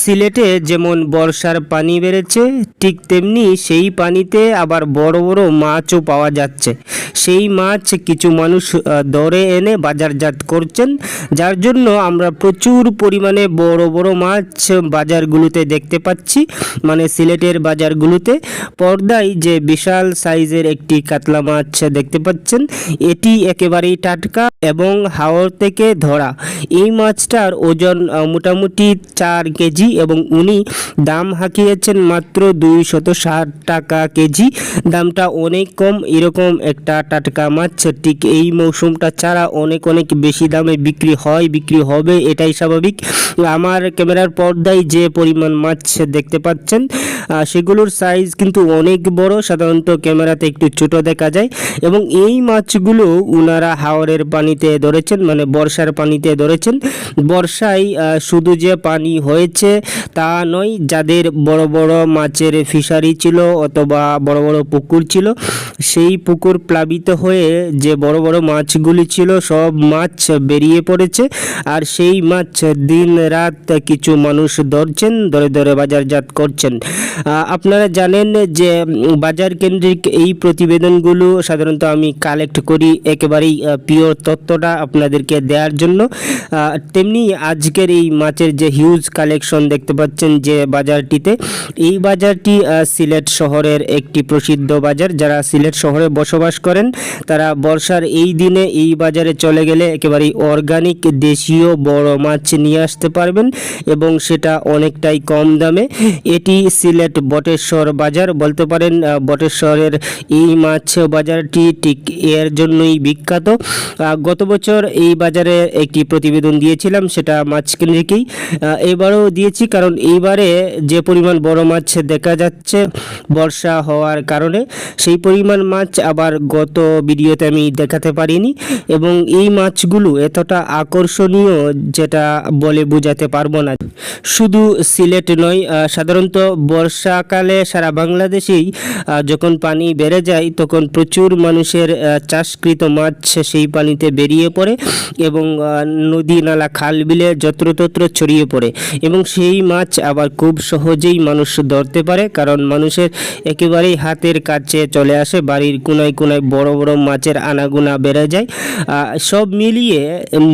সিলেটে যেমন বর্ষার পানি বেড়েছে, ঠিক তেমনি সেই পানিতে আবার বড় বড় মাছও পাওয়া যাচ্ছে। সেই মাছ কিছু মানুষ ধরে এনে বাজারজাত করছেন, যার জন্য আমরা প্রচুর পরিমাণে বড় বড় মাছ বাজারগুলোতে দেখতে পাচ্ছি। মানে সিলেটের বাজারগুলোতে পর্দায় যে বিশাল সাইজের একটি কাতলা মাছ দেখতে পাচ্ছেন, এটি একেবারেই টাটকা এবং হাওর থেকে ধরা। এই মাছটার ওজন মোটামুটি 4 কেজি এবং উনি দাম হাঁকিয়েছেন মাত্র 260 টাকা কেজি। দামটা অনেক কম। এরকম একটা টাটকা মাছ ঠিক এই মৌসুমটা ছাড়া অনেক অনেক বেশি দামে বিক্রি হয়, বিক্রি হবে, এটাই স্বাভাবিক। আমার ক্যামেরার পর্দায় যে পরিমাণ মাছ দেখতে পাচ্ছেন সেগুলোর সাইজ কিন্তু অনেক বড়, সাধারণত ক্যামেরাতে একটু ছোট দেখা যায়। এবং এই মাছগুলো উনারা হাওরের পানিতে ধরেছেন, মানে বর্ষার পানিতে ধরেছেন। বর্ষায় শুধু যে পানি হয়েছে তা নয়, যাদের বড় বড় মাছের ফিশারি ছিল অথবা বড় বড় পুকুর ছিল, সেই পুকুর প্লাবিত হয়ে যে বড় বড় মাছগুলি ছিল সব মাছ বেরিয়ে পড়েছে। আর সেই মাছ দিন রাত কিছু মানুষ ধরছেন, ধরে ধরে বাজারজাত করছেন। আপনারা জানেন যে বাজার কেন্দ্রিক এই প্রতিবেদনগুলো সাধারণত আমি কালেক্ট করি একেবারেই পিওর তথ্যটা আপনাদেরকে দেওয়ার জন্য। তেমনি আজকের এই মাছের যে হিউজ কালেকশন দেখতে পাচ্ছেন যে বাজারটিতে, এই বাজারটি সিলেট শহরের একটি প্রসিদ্ধ বাজার। যারা সিলেট শহরে বসবাস করেন তারা বর্ষার এই দিনে এই বাজারে চলে গেলে একেবারেই অর্গানিক দেশীয় বড় মাছ নিয়ে আসতে পারবেন এবং সেটা অনেকটাই কম দামে। এটি সিলেট বটেশ্বর বাজার বলতে পারেন। বটেশ্বরের এই মাছ বাজারটি ঠিক এর জন্যই বিখ্যাত। গত বছর এই বাজারে একটি প্রতিবেদন দিয়েছিলাম, সেটা মাছ কেন্দ্রিকই। এবারও দিয়েছি, কারণ এইবারে যে পরিমাণ বড় মাছ দেখা যাচ্ছে বর্ষা হওয়ার কারণে, সেই পরিমাণ মাছ আবার গত ভিডিওতে আমি দেখাতে পারিনি। এবং এই মাছগুলো এতটা আকর্ষণীয় যেটা বলে বোঝাতে পারবো না। শুধু সিলেট নয়, সাধারণত বর্ষাকালে সারা বাংলাদেশেই যখন পানি বেড়ে যায় তখন প্রচুর মানুষের চাষকৃত মাছ সেই পানিতে বেরিয়ে পড়ে এবং নদী নালা খাল বিলে যত্রতত্র ছড়িয়ে পড়ে। এবং সেই মাছ আবার খুব সহজেই মানুষ ধরতে পারে, কারণ মানুষের একেবারেই হাতের কাছে চলে আসে। বাড়ির কোনায় কোনায় বড় বড় মাছের আনাগোনা বেড়ে যায়। সব মিলিয়ে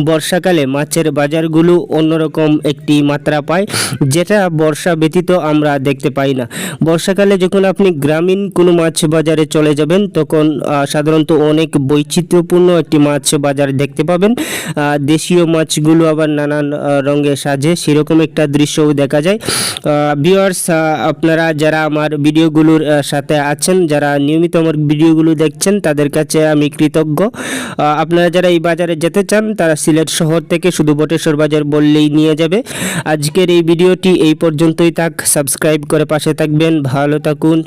বর্ষাকালে মাছের বাজারগুলো অন্যরকম একটি মাত্রা পায়, যেটা বর্ষা ব্যতীত আমরা দেখতে পাই না। বর্ষাকালে যখন আপনি গ্রামীণ কোনো মাছ বাজারে চলে যাবেন তখন সাধারণত অনেক বৈচিত্র্যপূর্ণ একটি মাছ বাজার দেখতে পাবেন। দেশীয় মাছগুলো আবার নানান রঙে সাজে, সেরকম একটা দৃশ্যও দেখা যায়। ভিউয়ার্স, আপনারা যারা আমার ভিডিওগুলোর সাথে আছেন, যারা নিয়মিত আমার ভিডিওগুলো দেখছেন, তাদের কাছে আমি কৃতজ্ঞ। আপনারা যারা এই বাজারে যেতে চান তারা সিলেট শহর থেকে শুধু বটেশ্বর বাজার বললেই নিয়ে যাবে। আজকের এই ভিডিওটি এই পর্যন্তই থাক। সাবস্ক্রাইব করে পাশে থাকবেন। ভালো থাকুন।